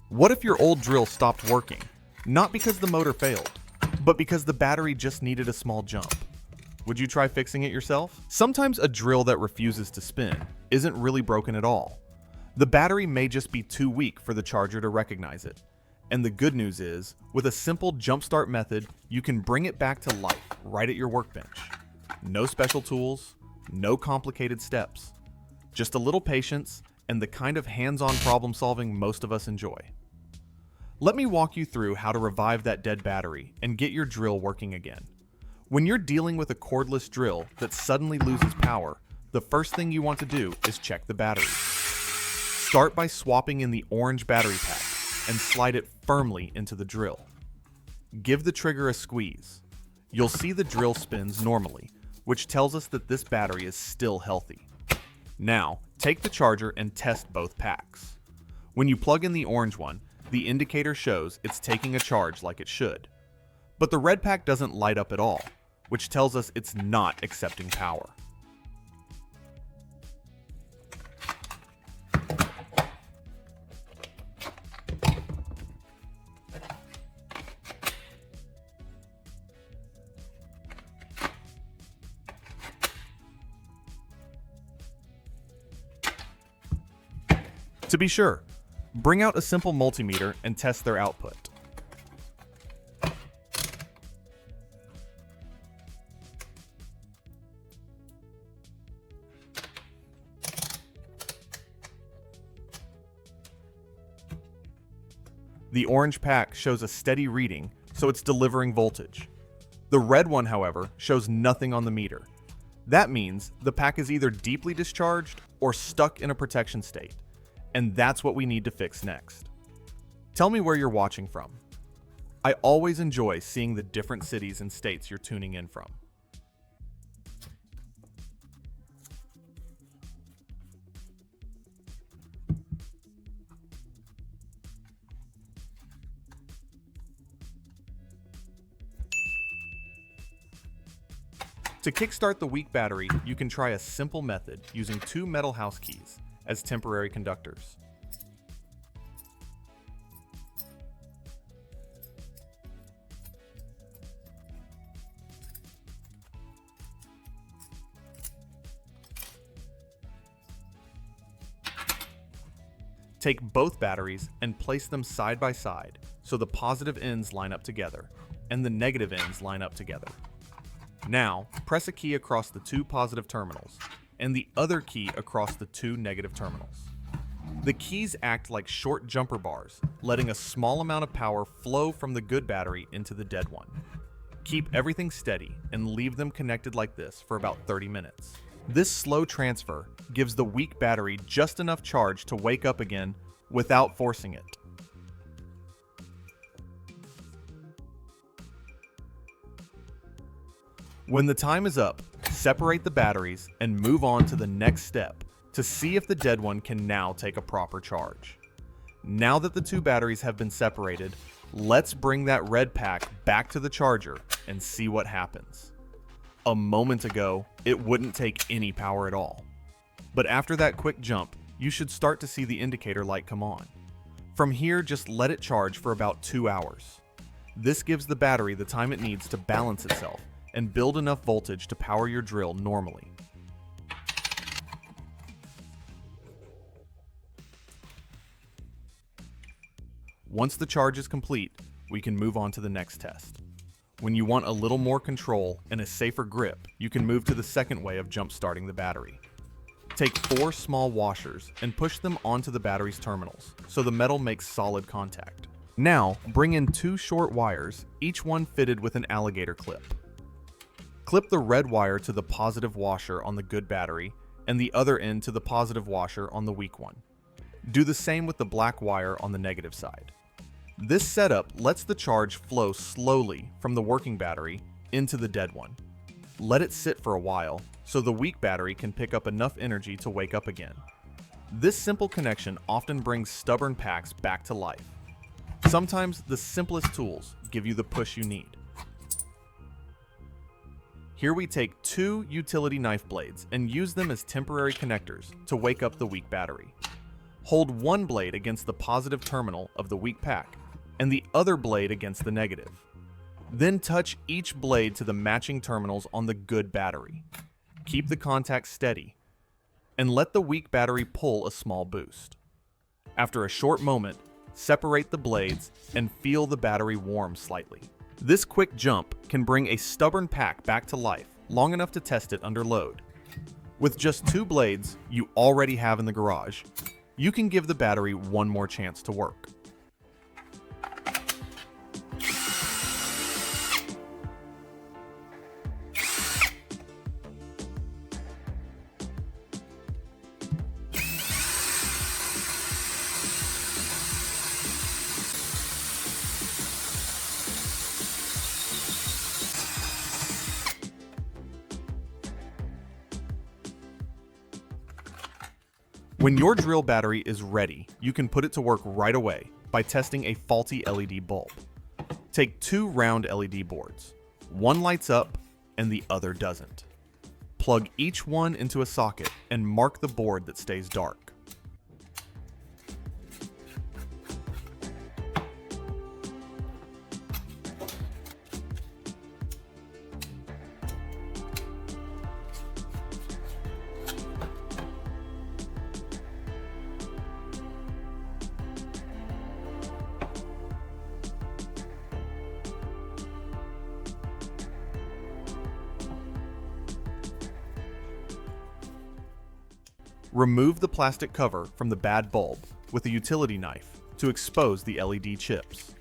What if your old drill stopped working? Not because the motor failed, but because the battery just needed a small jump. Would you try fixing it yourself? Sometimes a drill that refuses to spin isn't really broken at all. The battery may just be too weak for the charger to recognize it. And the good news is, with a simple jumpstart method, you can bring it back to life right at your workbench. No special tools, no complicated steps. Just a little patience and the kind of hands-on problem solving most of us enjoy. Let me walk you through how to revive that dead battery and get your drill working again. When you're dealing with a cordless drill that suddenly loses power, the first thing you want to do is check the battery. Start by swapping in the orange battery pack and slide it firmly into the drill. Give the trigger a squeeze. You'll see the drill spins normally, which tells us that this battery is still healthy. Now, take the charger and test both packs. When you plug in the orange one, the indicator shows it's taking a charge like it should. But the red pack doesn't light up at all, which tells us it's not accepting power. To be sure, bring out a simple multimeter and test their output. The orange pack shows a steady reading, so it's delivering voltage. The red one, however, shows nothing on the meter. That means the pack is either deeply discharged or stuck in a protection state. And that's what we need to fix next. Tell me where you're watching from. I always enjoy seeing the different cities and states you're tuning in from. To kickstart the weak battery, you can try a simple method using two metal house keys as temporary conductors. Take both batteries and place them side by side so the positive ends line up together and the negative ends line up together. Now, press a key across the two positive terminals and the other key across the two negative terminals. The keys act like short jumper bars, letting a small amount of power flow from the good battery into the dead one. Keep everything steady and leave them connected like this for about 30 minutes. This slow transfer gives the weak battery just enough charge to wake up again without forcing it. When the time is up, separate the batteries and move on to the next step to see if the dead one can now take a proper charge. Now that the two batteries have been separated, let's bring that red pack back to the charger and see what happens. A moment ago, it wouldn't take any power at all. But after that quick jump, you should start to see the indicator light come on. From here, just let it charge for about 2 hours. This gives the battery the time it needs to balance itself and build enough voltage to power your drill normally. Once the charge is complete, we can move on to the next test. When you want a little more control and a safer grip, you can move to the second way of jump starting the battery. Take 4 small washers and push them onto the battery's terminals so the metal makes solid contact. Now, bring in 2 short wires, each one fitted with an alligator clip. Clip the red wire to the positive washer on the good battery and the other end to the positive washer on the weak one. Do the same with the black wire on the negative side. This setup lets the charge flow slowly from the working battery into the dead one. Let it sit for a while so the weak battery can pick up enough energy to wake up again. This simple connection often brings stubborn packs back to life. Sometimes the simplest tools give you the push you need. Here we take 2 utility knife blades and use them as temporary connectors to wake up the weak battery. Hold one blade against the positive terminal of the weak pack and the other blade against the negative. Then touch each blade to the matching terminals on the good battery. Keep the contact steady and let the weak battery pull a small boost. After a short moment, separate the blades and feel the battery warm slightly. This quick jump can bring a stubborn pack back to life long enough to test it under load. With just 2 blades you already have in the garage, you can give the battery one more chance to work. When your drill battery is ready, you can put it to work right away by testing a faulty LED bulb. Take 2 round LED boards. One lights up and the other doesn't. Plug each one into a socket and mark the board that stays dark. Remove the plastic cover from the bad bulb with a utility knife to expose the LED chips.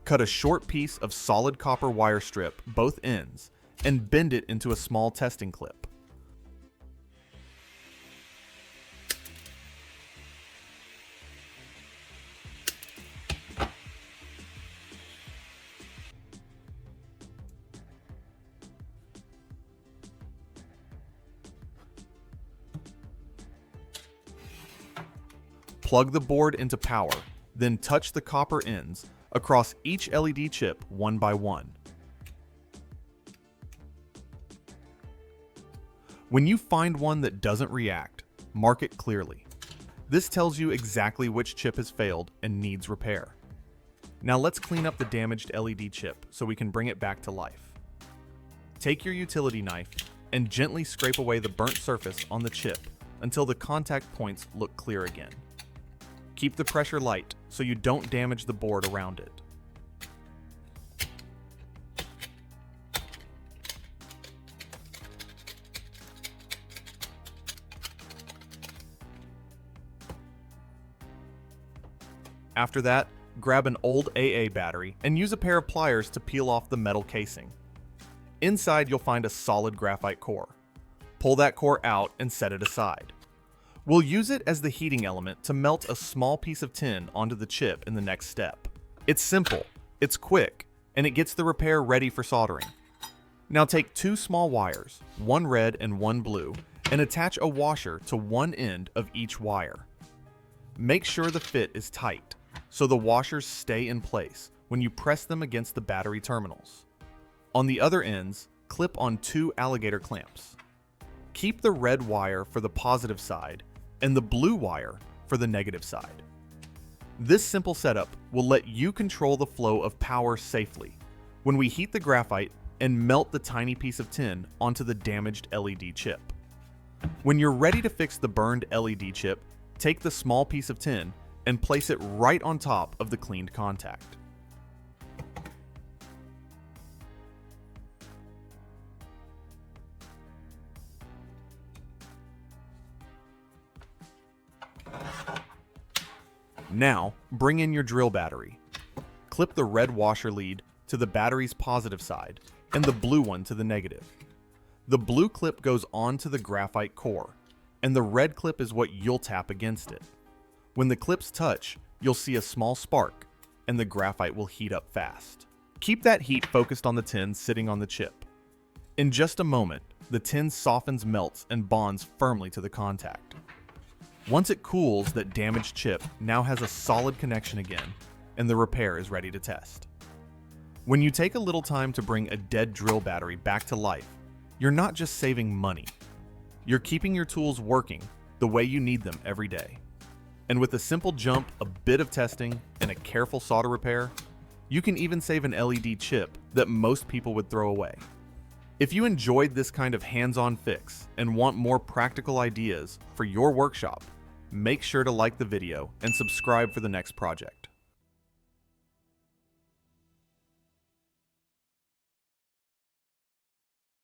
Cut a short piece of solid copper wire strip both ends and bend it into a small testing clip. Plug the board into power, then touch the copper ends across each LED chip one by one. When you find one that doesn't react, mark it clearly. This tells you exactly which chip has failed and needs repair. Now let's clean up the damaged LED chip so we can bring it back to life. Take your utility knife and gently scrape away the burnt surface on the chip until the contact points look clear again. Keep the pressure light so you don't damage the board around it. After that, grab an old AA battery and use a pair of pliers to peel off the metal casing. Inside you'll find a solid graphite core. Pull that core out and set it aside. We'll use it as the heating element to melt a small piece of tin onto the chip in the next step. It's simple, it's quick, and it gets the repair ready for soldering. Now take 2 small wires, one red and one blue, and attach a washer to one end of each wire. Make sure the fit is tight, so the washers stay in place when you press them against the battery terminals. On the other ends, clip on 2 alligator clamps. Keep the red wire for the positive side and the blue wire for the negative side. This simple setup will let you control the flow of power safely when we heat the graphite and melt the tiny piece of tin onto the damaged LED chip. When you're ready to fix the burned LED chip, take the small piece of tin and place it right on top of the cleaned contact. Now, bring in your drill battery. Clip the red washer lead to the battery's positive side and the blue one to the negative. The blue clip goes onto the graphite core, and the red clip is what you'll tap against it. When the clips touch, you'll see a small spark, and the graphite will heat up fast. Keep that heat focused on the tin sitting on the chip. In just a moment, the tin softens, melts, and bonds firmly to the contact. Once it cools, that damaged chip now has a solid connection again, and the repair is ready to test. When you take a little time to bring a dead drill battery back to life, you're not just saving money. You're keeping your tools working the way you need them every day. And with a simple jump, a bit of testing, and a careful solder repair, you can even save an LED chip that most people would throw away. If you enjoyed this kind of hands-on fix and want more practical ideas for your workshop, make sure to like the video and subscribe for the next project.